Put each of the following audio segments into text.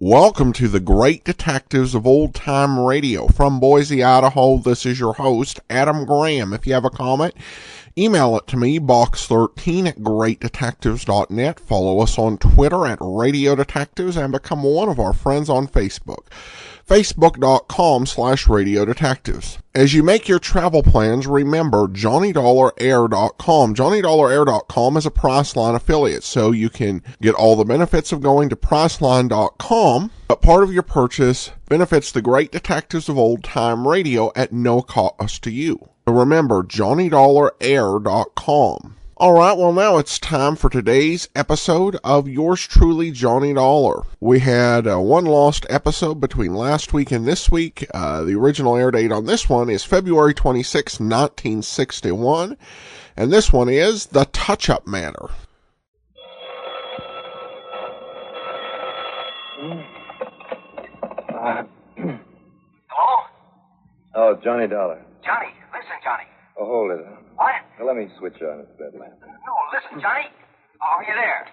Welcome to the Great Detectives of Old Time Radio. From Boise, Idaho, this is your host, Adam Graham. If you have a comment, email it to me, box13 at greatdetectives.net. Follow us on Twitter at Radio Detectives and become one of our friends on Facebook. Facebook.com/Radio Detectives. As you make your travel plans, remember JohnnyDollarAir.com. JohnnyDollarAir.com is a Priceline affiliate, so you can get all the benefits of going to Priceline.com, but part of your purchase benefits the Great Detectives of Old Time Radio at no cost to you. So remember, JohnnyDollarAir.com. All right, well, now it's time for today's episode of yours truly, Johnny Dollar. We had one lost episode between last week and this week. The original air date on this one is February 26, 1961, and this one is The Touch-Up Matter. Hello? Oh, Johnny Dollar. Johnny, listen, Johnny. Oh, hold it. What? Now, let me switch on this bed lamp. No, listen, Johnny. Are you there?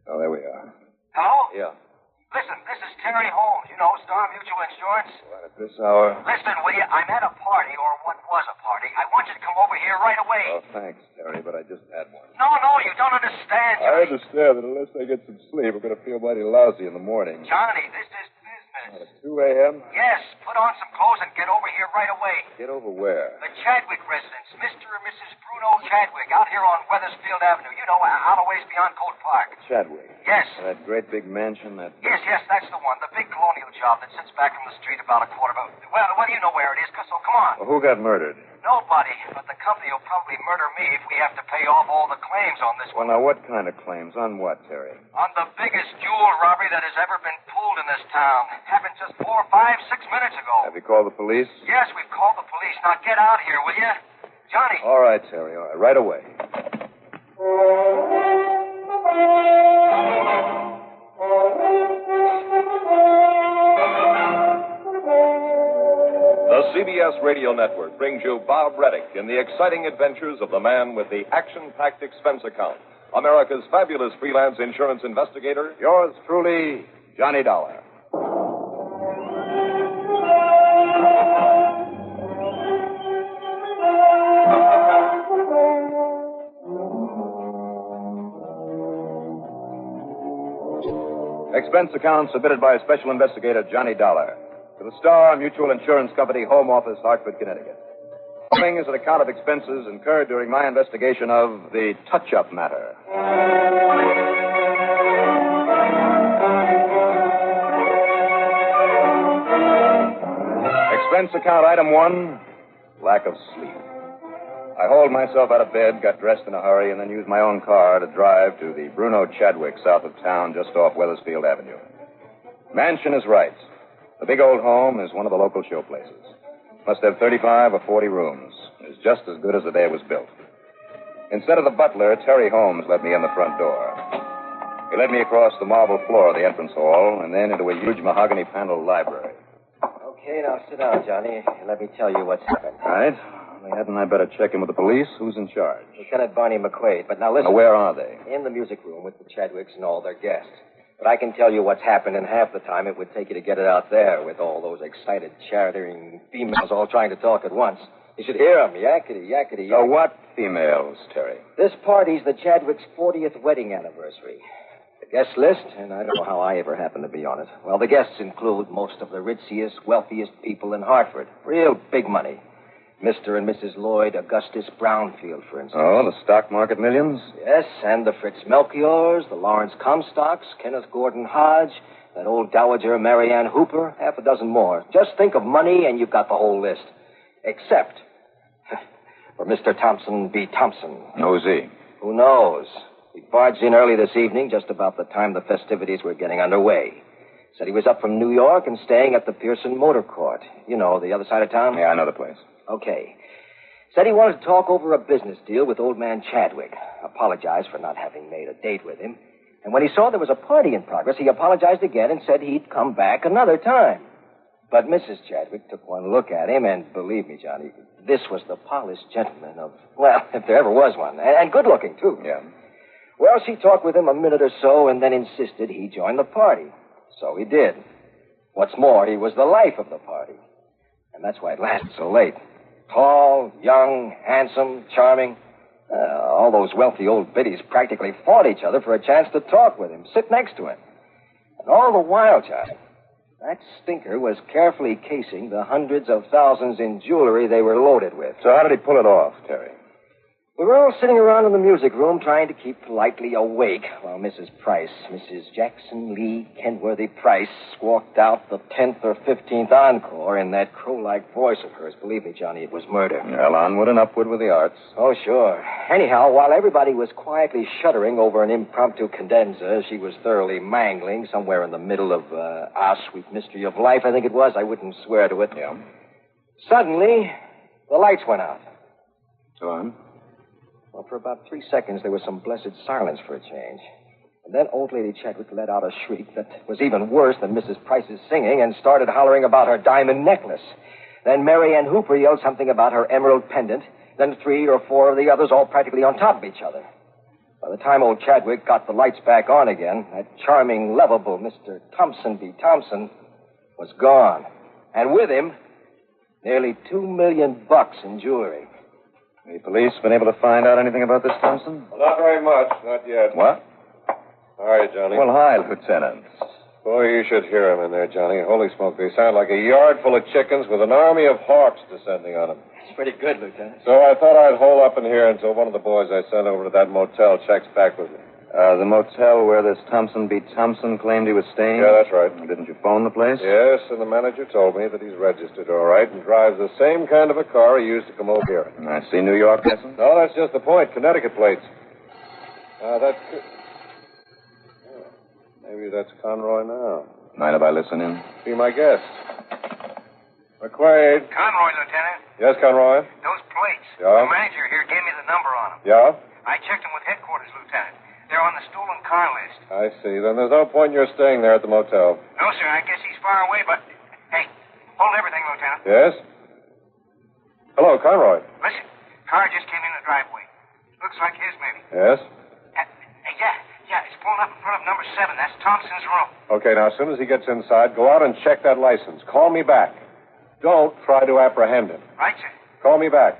Oh, there we are. Hello? Yeah. Listen, this is Terry Holmes, you know, Star Mutual Insurance. What, at this hour? Listen, will you? I'm at a party, or what was a party. I want you to come over here right away. Oh, thanks, Terry, but I just had one. No, you don't understand, I Johnny. understand that unless I get some sleep, I'm going to feel mighty lousy in the morning. Johnny, this is business. At 2 a.m.? Yes, put on some clothes and get over here right away. Get over where? The Chadwick residence, Mr. and Mrs. Bruno Chadwick, out here on Weathersfield Avenue. You know, out a ways beyond Coat Park. Chadwick? Yes. That great big mansion that... Yes, that's the one. The big colonial job that sits back from the street about a quarter of a... Well, you know where it is, so come on. Well, who got murdered? Nobody, but the company will probably murder me if we have to pay off all the claims on this Well, one. now, what kind of claims? On what, Terry? On the biggest jewel robbery that has ever been pulled in this town. Happened just 4, 5, 6 minutes ago. Have you called the police? Yes, we've called the police. Now get out here, will you? Johnny. All right, Terry, all right. Right away. The CBS Radio Network brings you Bob Reddick in the exciting adventures of the man with the action-packed expense account. America's fabulous freelance insurance investigator. Yours truly, Johnny Dollar. Expense account submitted by Special Investigator Johnny Dollar to the Star Mutual Insurance Company, Home Office, Hartford, Connecticut. Following is an account of expenses incurred during my investigation of the touch-up matter. Expense account item 1, lack of sleep. I hauled myself out of bed, got dressed in a hurry, and then used my own car to drive to the Bruno Chadwick south of town, just off Weathersfield Avenue. Mansion is right. The big old home is one of the local show places. Must have 35 or 40 rooms. It's just as good as the day it was built. Instead of the butler, Terry Holmes let me in the front door. He led me across the marble floor of the entrance hall and then into a huge mahogany-paneled library. Okay, now sit down, Johnny, and let me tell you what's happened. All right. Well, hadn't I better check in with the police? Who's in charge? Lieutenant Barney McQuaid. But now listen. Now, where are they? In the music room with the Chadwicks and all their guests. But I can tell you what's happened in half the time it would take you to get it out there with all those excited, chattering females all trying to talk at once. You should hear them, yakety, yakety, yakety. So what females, Terry? This party's the Chadwicks' 40th wedding anniversary. The guest list, and I don't know how I ever happened to be on it. Well, the guests include most of the richest, wealthiest people in Hartford. Real big money. Mr. and Mrs. Lloyd Augustus Brownfield, for instance. Oh, the stock market millions? Yes, and the Fritz Melchiors, the Lawrence Comstocks, Kenneth Gordon Hodge, that old dowager Marianne Hooper, half a dozen more. Just think of money and you've got the whole list. Except for Mr. Thompson B. Thompson. Who's he? Who knows? He barged in early this evening, just about the time the festivities were getting underway. Said he was up from New York and staying at the Pearson Motor Court. You know, the other side of town? Yeah, I know the place. Okay. Said he wanted to talk over a business deal with old man Chadwick. Apologized for not having made a date with him. And when he saw there was a party in progress, he apologized again and said he'd come back another time. But Mrs. Chadwick took one look at him, and believe me, Johnny, this was the polished gentleman of, well, if there ever was one. And good looking, too. Yeah. Well, she talked with him a minute or so and then insisted he join the party. So he did. What's more, he was the life of the party. And that's why it lasted so late. Tall, young, handsome, charming. All those wealthy old biddies practically fought each other for a chance to talk with him, sit next to him. And all the while, Johnny, that stinker was carefully casing the hundreds of thousands in jewelry they were loaded with. So how did he pull it off, Terry? We were all sitting around in the music room trying to keep politely awake while Mrs. Jackson Lee Kenworthy Price, squawked out the 10th or 15th encore in that crow-like voice of hers. Believe me, Johnny, it was murder. Well, onward and upward with the arts. Oh, sure. Anyhow, while everybody was quietly shuddering over an impromptu cadenza she was thoroughly mangling somewhere in the middle of Our Sweet Mystery of Life, I think it was. I wouldn't swear to it. Yeah. Suddenly, the lights went out. Go on. Well, for about 3 seconds, there was some blessed silence for a change. And then old lady Chadwick let out a shriek that was even worse than Mrs. Price's singing and started hollering about her diamond necklace. Then Mary Ann Hooper yelled something about her emerald pendant. Then 3 or 4 of the others all practically on top of each other. By the time old Chadwick got the lights back on again, that charming, lovable Mr. Thompson B. Thompson was gone. And with him, nearly $2 million in jewelry. The police been able to find out anything about this, Thompson? Well, not very much, not yet. What? How are you, Johnny? Well, hi, Lieutenant. Boy, you should hear them in there, Johnny. Holy smoke, they sound like a yard full of chickens with an army of hawks descending on them. It's pretty good, Lieutenant. So I thought I'd hole up in here until one of the boys I sent over to that motel checks back with me. The motel where this Thompson B. Thompson claimed he was staying? Yeah, that's right. Didn't you phone the place? Yes, and the manager told me that he's registered all right and drives the same kind of a car he used to come over here. I see New York license. No, that's just the point. Connecticut plates. Maybe that's Conroy now. Mind if I listen in? Be my guest. McQuaid. Conroy, Lieutenant. Yes, Conroy? Those plates. Yeah? The manager here gave me the number on them. Yeah? I checked them with headquarters, Lieutenant. They're on the stolen car list. I see. Then there's no point in your staying there at the motel. No, sir. I guess he's far away, but... Hey, hold everything, Lieutenant. Yes? Hello, Conroy. Listen, car just came in the driveway. Looks like his, maybe. Yes? Yeah, it's pulling up in front of number 7. That's Thompson's room. Okay, now, as soon as he gets inside, go out and check that license. Call me back. Don't try to apprehend him. Right, sir. Call me back.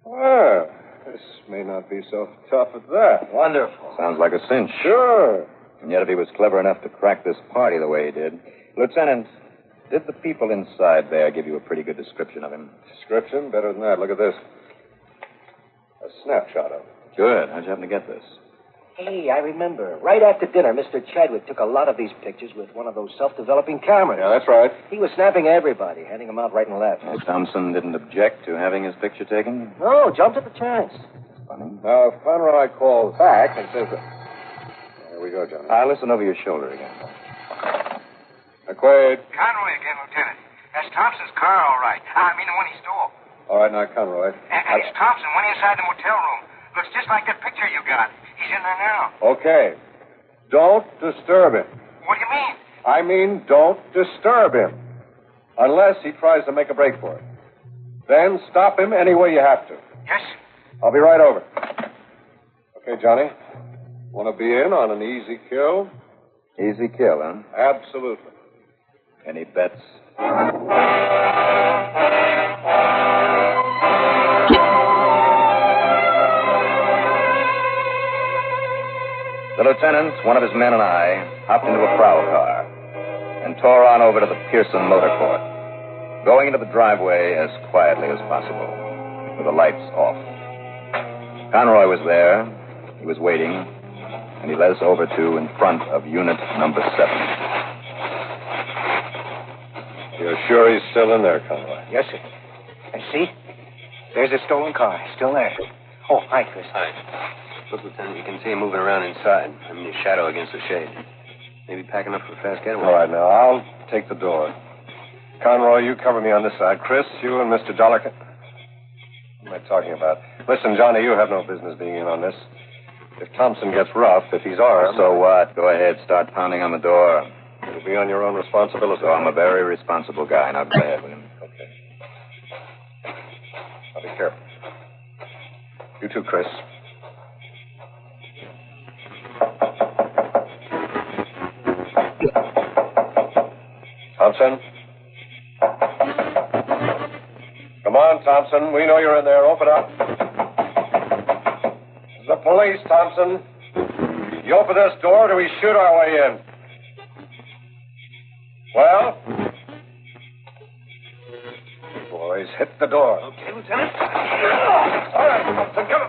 Well, this may not be so tough at that. Wonderful. Sounds like a cinch. Sure. And yet if he was clever enough to crack this party the way he did. Lieutenant, did the people inside there give you a pretty good description of him? Description? Better than that. Look at this. A snapshot of him. Good. How'd you happen to get this? Hey, I remember. Right after dinner, Mr. Chadwick took a lot of these pictures with one of those self-developing cameras. Yeah, that's right. He was snapping everybody, handing them out right and left. Thompson didn't object to having his picture taken? No, jumped at the chance. Funny. Now, if Conroy calls back and says that... There we go, Johnny. I'll listen over your shoulder again. McQuaid. Conroy again, Lieutenant. That's Thompson's car, all right. I mean, the one he stole. All right, now, Conroy. And it's Thompson, went inside the motel room. Looks just like that picture you got. He's in there now. Okay. Don't disturb him. What do you mean? I mean, don't disturb him. Unless he tries to make a break for it. Then stop him any way you have to. Yes? I'll be right over. Okay, Johnny. Want to be in on an easy kill? Easy kill, huh? Absolutely. Any bets? The lieutenant, one of his men, and I hopped into a prowl car and tore on over to the Pearson Motor Court, going into the driveway as quietly as possible, with the lights off. Conroy was there. He was waiting, and he led us over to in front of unit number 7. You're sure he's still in there, Conroy? Yes, sir. And see? There's a stolen car. Still there. Oh, hi, Chris. Hi. Look, Lieutenant, you can see him moving around inside. I'm in his shadow against the shade. Maybe packing up for a fast getaway. All right, now, I'll take the door. Conroy, you cover me on this side. Chris, you and Mr. Dollarkin. What am I talking about? Listen, Johnny, you have no business being in on this. If Thompson gets rough, if he's armed... So what? Go ahead, start pounding on the door. It'll be on your own responsibility. So I'm a very responsible guy. Now go ahead with him. Okay. Now be careful. You too, Chris. Thompson? Come on, Thompson. We know you're in there. Open up. This is the police, Thompson. You open this door, or do we shoot our way in? Well? Boys, hit the door. Okay, Lieutenant. All right, Thompson, come on.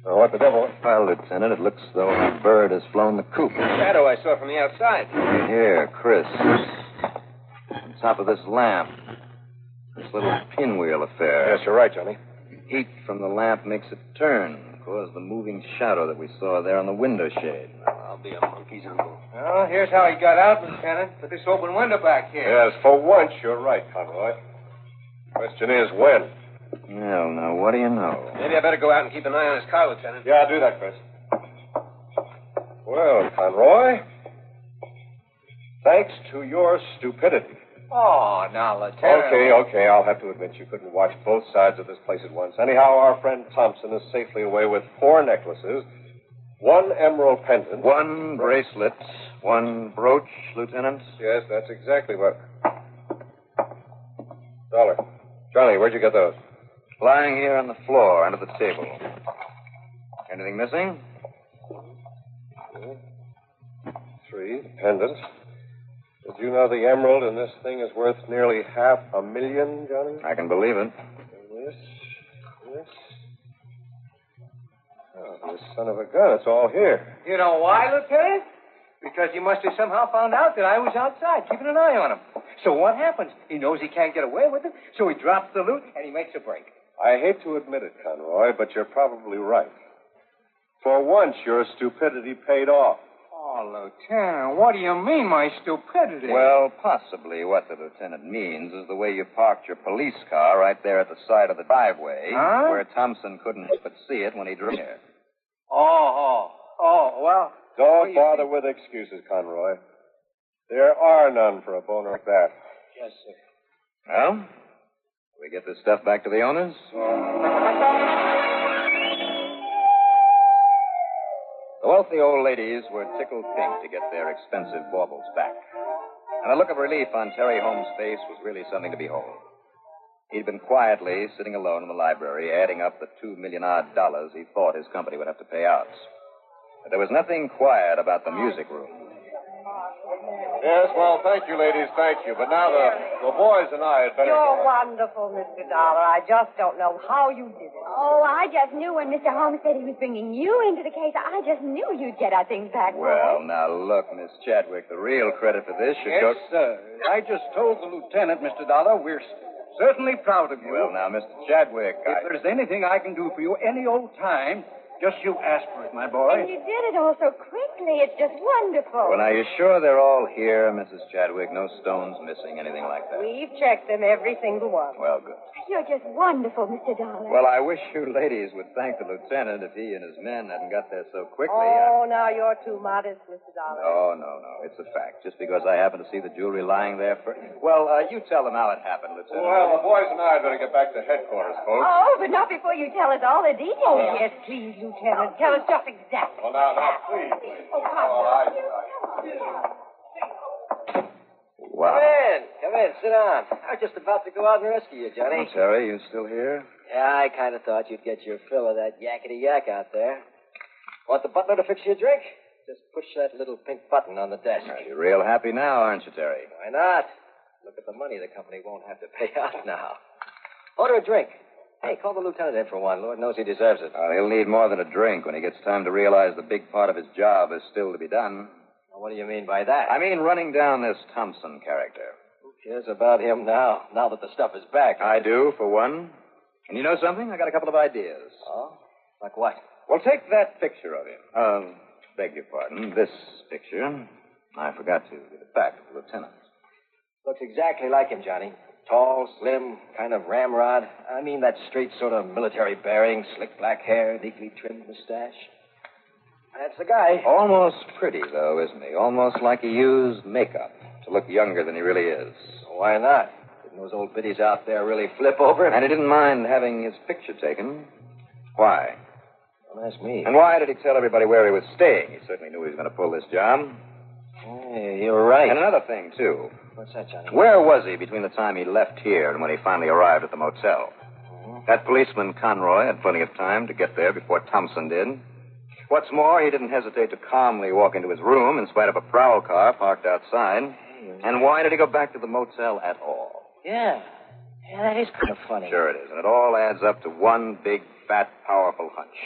What the devil? Well, Lieutenant, it looks as though a bird has flown the coop. Shadow I saw from the outside. Here, Chris. On top of this lamp. This little pinwheel affair. Yes, you're right, Johnny. Heat from the lamp makes it turn. Cause the moving shadow that we saw there on the window shade. I'll be a monkey's uncle. Well, here's how he got out, Lieutenant. With this open window back here. Yes, for once, you're right, Conroy. Question is, when? Well, now, what do you know? Maybe I better go out and keep an eye on his car, Lieutenant. Yeah, do that, Chris. Well, Conroy, thanks to your stupidity. Oh, now, Lieutenant. Okay, I'll have to admit you couldn't watch both sides of this place at once. Anyhow, our friend Thompson is safely away with 4 necklaces, 1 emerald pendant. 1 bracelet, 1 brooch, Lieutenant. Yes, that's exactly what... Dollar. Johnny, where'd you get those? Lying here on the floor under the table. Anything missing? 3, pendant. Did you know the emerald in this thing is worth nearly $500,000, Johnny? I can believe it. And this. Oh, this son of a gun, it's all here. You know why, Lieutenant? Because he must have somehow found out that I was outside, keeping an eye on him. So what happens? He knows he can't get away with it, so he drops the loot and he makes a break. I hate to admit it, Conroy, but you're probably right. For once, your stupidity paid off. Oh, Lieutenant, what do you mean, my stupidity? Well, possibly what the lieutenant means is the way you parked your police car right there at the side of the driveway, where Thompson couldn't but see it when he drove here. Oh, well... Don't bother with excuses, Conroy. There are none for a bone like that. Yes, sir. Well, we get this stuff back to the owners? The wealthy old ladies were tickled pink to get their expensive baubles back. And the look of relief on Terry Holmes' face was really something to behold. He'd been quietly sitting alone in the library, adding up the $2 million odd he thought his company would have to pay out. But there was nothing quiet about the music room. Yes, well, thank you, ladies, thank you. But now the boys and I had better... You're wonderful, Mr. Dollar. I just don't know how you did it. Oh, I just knew when Mr. Holmes said he was bringing you into the case. I just knew you'd get our things back. Well, now, look, Miss Chadwick, the real credit for this should go... Yes, sir. I just told the lieutenant, Mr. Dollar, we're certainly proud of you. Well, now, Mr. Chadwick, If there's anything I can do for you any old time, just you ask for it, my boy. And you did it all so quickly. It's just wonderful. Well, now, you sure they're all here, Mrs. Chadwick? No stones missing, anything like that? We've checked them, every single one. Well, good. You're just wonderful, Mr. Dollar. Well, I wish you ladies would thank the lieutenant if he and his men hadn't got there so quickly. Oh, now you're too modest, Mr. Dollar. No. It's a fact. Just because I happened to see the jewelry lying there for... Well, you tell them how it happened, Lieutenant. Well, the boys and I had better get back to headquarters, folks. Oh, but not before you tell us all the details. Oh, yes, please, Lieutenant. Tell us just exactly. Well, now, please. Oh, come Wow. Come in, sit down. I was just about to go out and rescue you, Johnny. Oh, Terry, you still here? Yeah, I kind of thought you'd get your fill of that yakety-yak out there. Want the butler to fix you a drink? Just push that little pink button on the desk. Well, you're real happy now, aren't you, Terry? Why not? Look at the money the company won't have to pay out now. Order a drink. Hey, call the lieutenant in for one. Lord knows he deserves it. Well, he'll need more than a drink when he gets time to realize the big part of his job is still to be done. Well, what do you mean by that? I mean running down this Thompson character. Who cares about him now that the stuff is back? I do, for one. And you know something? I got a couple of ideas. Oh? Like what? Well, take that picture of him. Beg your pardon, this picture. I forgot to give it back to the lieutenant. Looks exactly like him, Johnny. Tall, slim, kind of ramrod. I mean that straight sort of military bearing, slick black hair, neatly trimmed mustache. That's the guy. Almost pretty, though, isn't he? Almost like he used makeup to look younger than he really is. Why not? Didn't those old biddies out there really flip over him? And he didn't mind having his picture taken. Why? Don't ask me. And why did he tell everybody where he was staying? He certainly knew he was going to pull this job. Hey, you're right. And another thing, too. What's that, Johnny? Where was he between the time he left here and when he finally arrived at the motel? That policeman, Conroy, had plenty of time to get there before Thompson did. What's more, he didn't hesitate to calmly walk into his room in spite of a prowl car parked outside. And why did he go back to the motel at all? Yeah, that is kind of funny. Sure it is. And it all adds up to one big, fat, powerful hunch.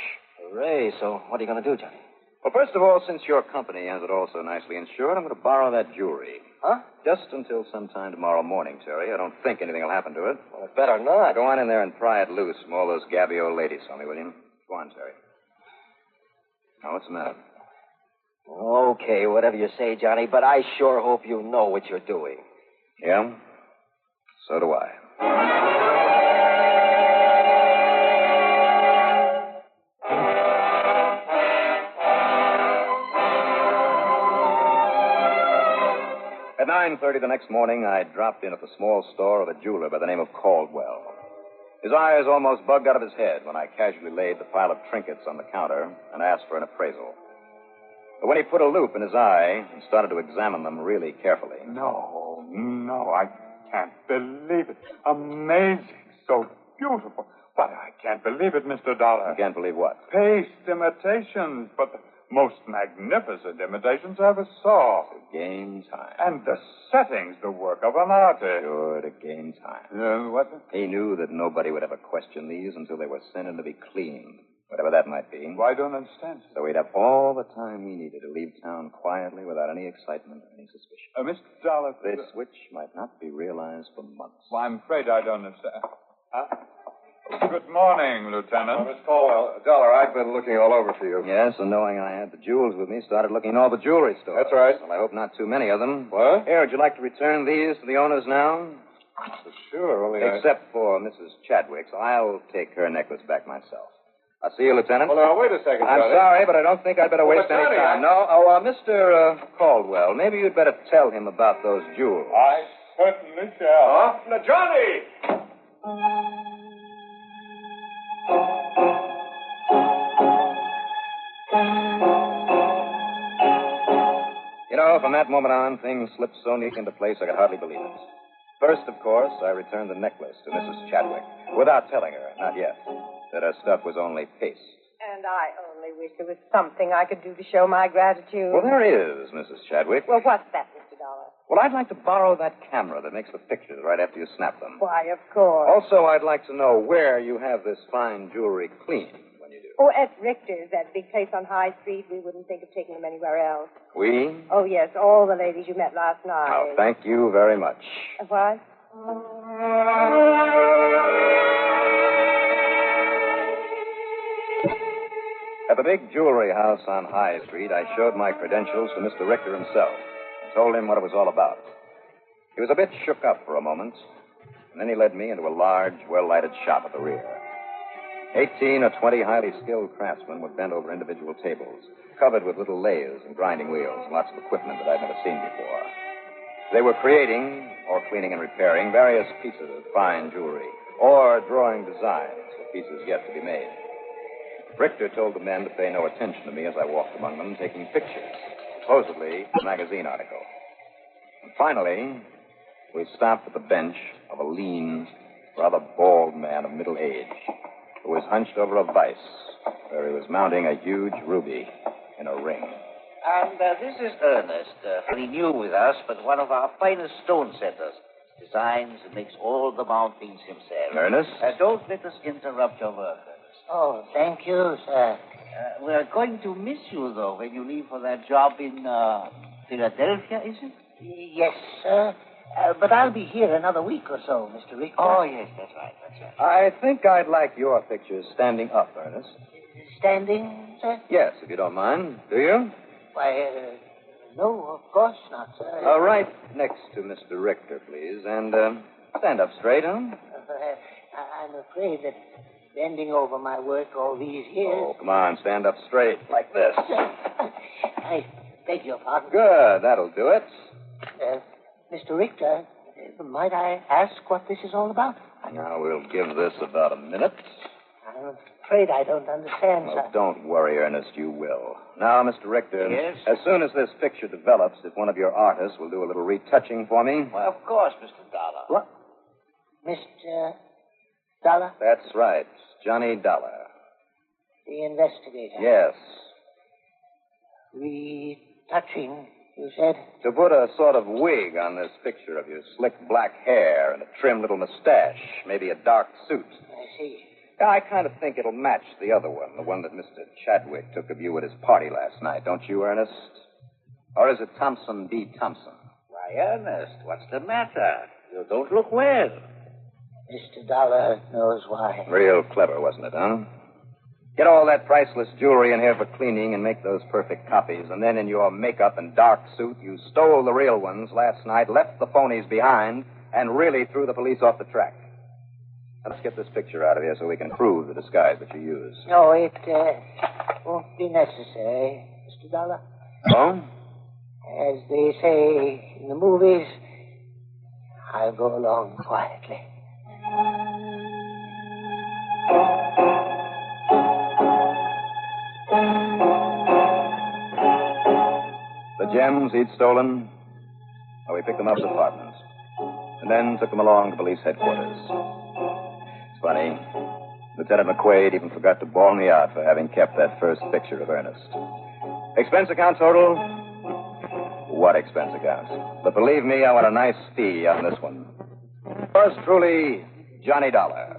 Hooray. So what are you going to do, Johnny? Well, first of all, since your company has it all so nicely insured, I'm going to borrow that jewelry. Huh? Just until sometime tomorrow morning, Terry. I don't think anything will happen to it. Well, it better not. Go on in there and pry it loose from all those gabby old ladies for me, will you? Go on, Terry. Now, what's the matter? Okay, whatever you say, Johnny, but I sure hope you know what you're doing. Yeah? So do I. At 9:30 the next morning, I dropped in at the small store of a jeweler by the name of Caldwell. His eyes almost bugged out of his head when I casually laid the pile of trinkets on the counter and asked for an appraisal. But when he put a loop in his eye and started to examine them really carefully... No, I can't believe it. Amazing. So beautiful. But I can't believe it, Mr. Dollar. You can't believe what? Paste imitations, but the most magnificent imitations I ever saw. To gain time. And the setting's the work of an artist. Sure, to gain time. What? He knew that nobody would ever question these until they were sent in to be cleaned, whatever that might be. Well, I don't understand. So he'd have all the time he needed to leave town quietly without any excitement or any suspicion. Mr. Dollar... This switch might not be realized for months. Well, I'm afraid I don't understand. Huh? Good morning, Lieutenant. Miss Caldwell, Dollar, I've been looking all over for you. Yes, and knowing I had the jewels with me, started looking in all the jewelry stores. That's right. Well, I hope not too many of them. What? Here, would you like to return these to the owners now? Sure, only Except for Mrs. Chadwick's. I'll take her necklace back myself. I'll see you, Lieutenant. Well, now, wait a second, I'm Johnny. sorry, but I don't think I'd better waste any Johnny, time. No. Oh, Mr. Caldwell, maybe you'd better tell him about those jewels. I certainly shall. Huh? Now, Johnny! You know, from that moment on, things slipped so neat into place I could hardly believe it. First, of course, I returned the necklace to Mrs. Chadwick, without telling her, not yet, that her stuff was only paste. And I only wish there was something I could do to show my gratitude. Well, there is, Mrs. Chadwick. Well, what's that, Mr. Dollar? Well, I'd like to borrow that camera that makes the pictures right after you snap them. Why, of course. Also, I'd like to know where you have this fine jewelry cleaned when you do. Oh, at Richter's, that big place on High Street. We wouldn't think of taking them anywhere else. We? Oh, yes, all the ladies you met last night. Oh, thank you very much. What? At the big jewelry house on High Street, I showed my credentials to Mr. Richter himself and told him what it was all about. He was a bit shook up for a moment, and then he led me into a large, well-lighted shop at the rear. 18 or 20 highly skilled craftsmen were bent over individual tables, covered with little lathes and grinding wheels, lots of equipment that I'd never seen before. They were creating, or cleaning and repairing, various pieces of fine jewelry, or drawing designs for pieces yet to be made. Richter told the men to pay no attention to me as I walked among them, taking pictures, supposedly a magazine article. And finally, we stopped at the bench of a lean, rather bald man of middle age who was hunched over a vise where he was mounting a huge ruby in a ring. And this is Ernest, very new with us, but one of our finest stone setters. Designs and makes all the mountings himself. Ernest? Don't let us interrupt your work, Ernest. Oh, thank you, sir. We're going to miss you, though, when you leave for that job in Philadelphia, is it? Yes, sir. But I'll be here another week or so, Mr. Richter. Oh, yes, that's right. I think I'd like your pictures standing up, Ernest. Standing, sir? Yes, if you don't mind. Do you? Why, no, of course not, sir. Right next to Mr. Richter, please. And stand up straight, huh? I'm afraid that bending over my work all these years... Oh, come on, stand up straight, like this. I beg your pardon. Good, that'll do it. Mr. Richter, might I ask what this is all about? Now, we'll give this about a minute. I'm afraid I don't understand, Well, sir. don't worry, Ernest. You will. Now, Mr. Richter. Yes? As soon as this picture develops, if one of your artists will do a little retouching for me. Well, of course, Mr. Dollar. What? Mr. Dollar? That's right. Johnny Dollar. The investigator. Yes. Retouching, you said? To put a sort of wig on this picture of your slick black hair and a trim little mustache, maybe a dark suit. I see. Yeah, I kind of think it'll match the other one that Mr. Chadwick took of you at his party last night, don't you, Ernest? Or is it Thompson B. Thompson? Why, Ernest, what's the matter? You don't look well. Mr. Dollar knows why. Real clever, wasn't it, huh? Get all that priceless jewelry in here for cleaning and make those perfect copies. And then in your makeup and dark suit, you stole the real ones last night, left the phonies behind, and really threw the police off the track. Now, let's get this picture out of here so we can prove the disguise that you used. No, it won't be necessary, Mr. Dollar. Oh? As they say in the movies, I'll go along quietly. The gems he'd stolen, well, we picked them up at apartments. And then took them along to police headquarters. It's funny. Lieutenant McQuaid even forgot to bawl me out for having kept that first picture of Ernest. Expense account total? What expense account? But believe me, I want a nice fee on this one. Yours truly, Johnny Dollar.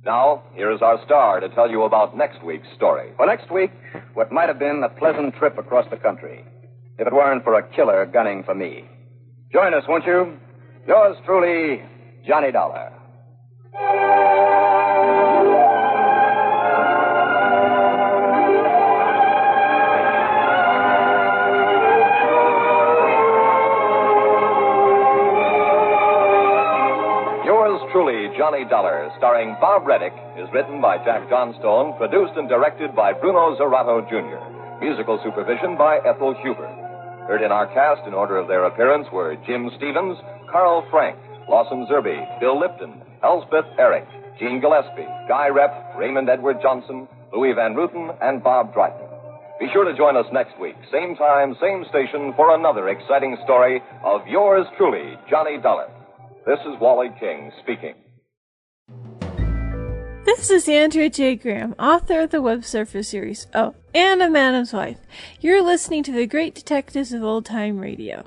Now, here is our star to tell you about next week's story. Well, next week, what might have been a pleasant trip across the country, if it weren't for a killer gunning for me. Join us, won't you? Yours truly, Johnny Dollar. Yours truly, Johnny Dollar, starring Bob Reddick, is written by Jack Johnstone, produced and directed by Bruno Zerato, Jr., musical supervision by Ethel Huber. Heard in our cast in order of their appearance were Jim Stevens, Carl Frank, Lawson Zerby, Bill Lipton, Elspeth Eric, Gene Gillespie, Guy Repp, Raymond Edward Johnson, Louis Van Ruten, and Bob Dryden. Be sure to join us next week, same time, same station, for another exciting story of yours truly, Johnny Dollar. This is Wally King speaking. This is Andrea J. Graham, author of the Web Surfer series, Oh, and a Madam's Wife. You're listening to the Great Detectives of Old Time Radio.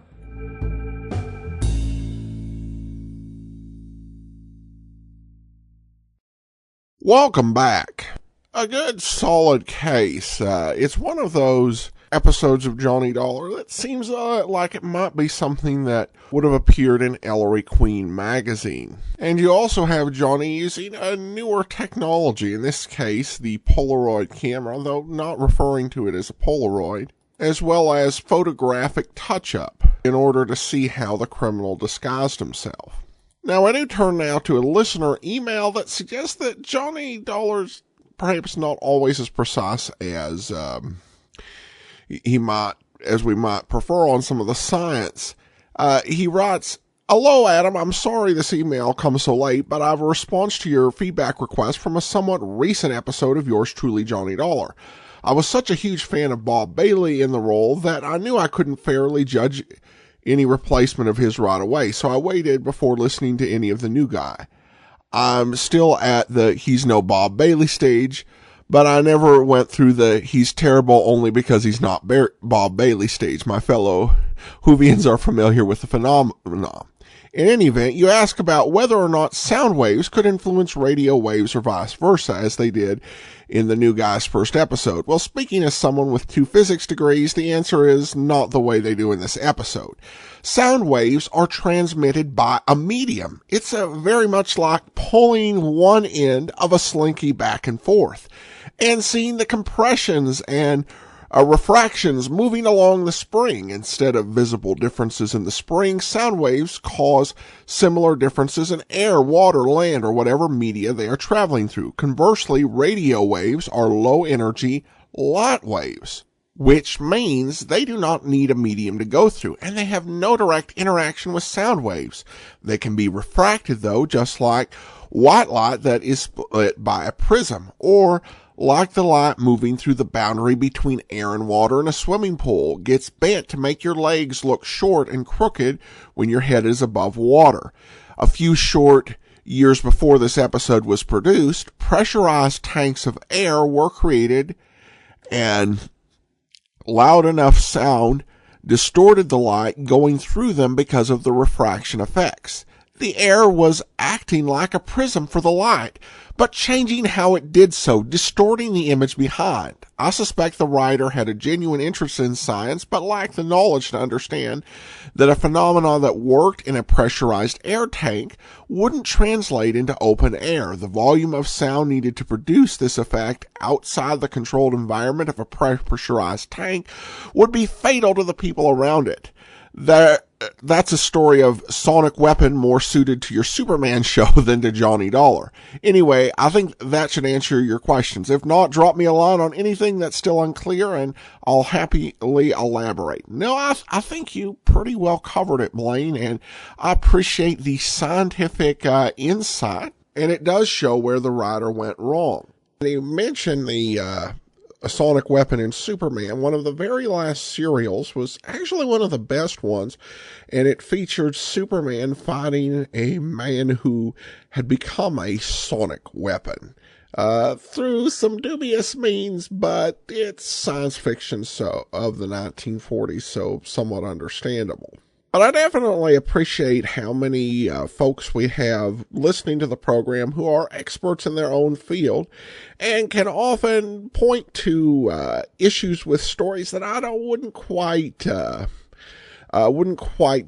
Welcome back. A good solid case. It's one of those episodes of Johnny Dollar that seems like it might be something that would have appeared in Ellery Queen magazine. And you also have Johnny using a newer technology, in this case the Polaroid camera, though not referring to it as a Polaroid, as well as photographic touch-up in order to see how the criminal disguised himself. Now, I do turn now to a listener email that suggests that Johnny Dollar's perhaps not always as precise as we might prefer on some of the science. He writes, "Hello, Adam. I'm sorry this email comes so late, but I have a response to your feedback request from a somewhat recent episode of yours truly, Johnny Dollar. I was such a huge fan of Bob Bailey in the role that I knew I couldn't fairly judge any replacement of his right away, so I waited before listening to any of the new guy. I'm still at the he's no Bob Bailey stage, but I never went through the he's terrible only because he's not Bob Bailey stage. My fellow Whovians are familiar with the phenomenon. In any event, you ask about whether or not sound waves could influence radio waves or vice versa, as they did in the new guy's first episode. Well, speaking as someone with 2 physics degrees, the answer is not the way they do in this episode. Sound waves are transmitted by a medium. It's very much like pulling one end of a slinky back and forth and seeing the compressions and refractions moving along the spring. Instead of visible differences in the spring, sound waves cause similar differences in air, water, land, or whatever media they are traveling through. Conversely, radio waves are low energy, light waves, which means they do not need a medium to go through, and they have no direct interaction with sound waves. They can be refracted, though, just like white light that is split by a prism, or like the light moving through the boundary between air and water in a swimming pool gets bent to make your legs look short and crooked when your head is above water. A few short years before this episode was produced, pressurized tanks of air were created, and loud enough sound distorted the light going through them because of the refraction effects. The air was acting like a prism for the light, but changing how it did so, distorting the image behind. I suspect the writer had a genuine interest in science, but lacked the knowledge to understand that a phenomenon that worked in a pressurized air tank wouldn't translate into open air. The volume of sound needed to produce this effect outside the controlled environment of a pressurized tank would be fatal to the people around it. That's a story of sonic weapon more suited to your Superman show than to Johnny Dollar. Anyway, I think that should answer your questions. If not, drop me a line on anything that's still unclear, and I'll happily elaborate. No, I think you pretty well covered it, Blaine, and I appreciate the scientific insight, and it does show where the writer went wrong. You mentioned the a sonic weapon in Superman. One of the very last serials was actually one of the best ones, and it featured Superman fighting a man who had become a sonic weapon through some dubious means, but it's science fiction of the 1940s, so somewhat understandable. But I definitely appreciate how many folks we have listening to the program who are experts in their own field and can often point to issues with stories that I wouldn't quite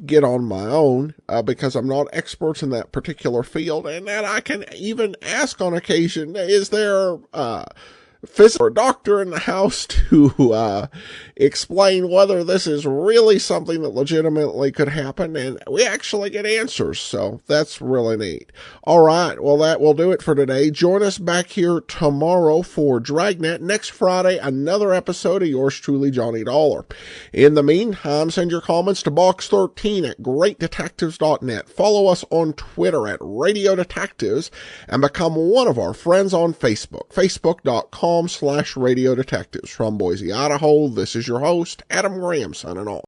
get on my own because I'm not experts in that particular field, and that I can even ask on occasion, is there physicist or doctor in the house to explain whether this is really something that legitimately could happen, and we actually get answers, so that's really neat. All right, well, that will do it for today. Join us back here tomorrow for Dragnet. Next Friday, another episode of yours truly, Johnny Dollar. In the meantime, send your comments to box13 at greatdetectives.net. Follow us on Twitter at Radio Detectives, and become one of our friends on Facebook, facebook.com/Radio Detectives. From Boise, Idaho, this is your host, Adam Graham, signing off.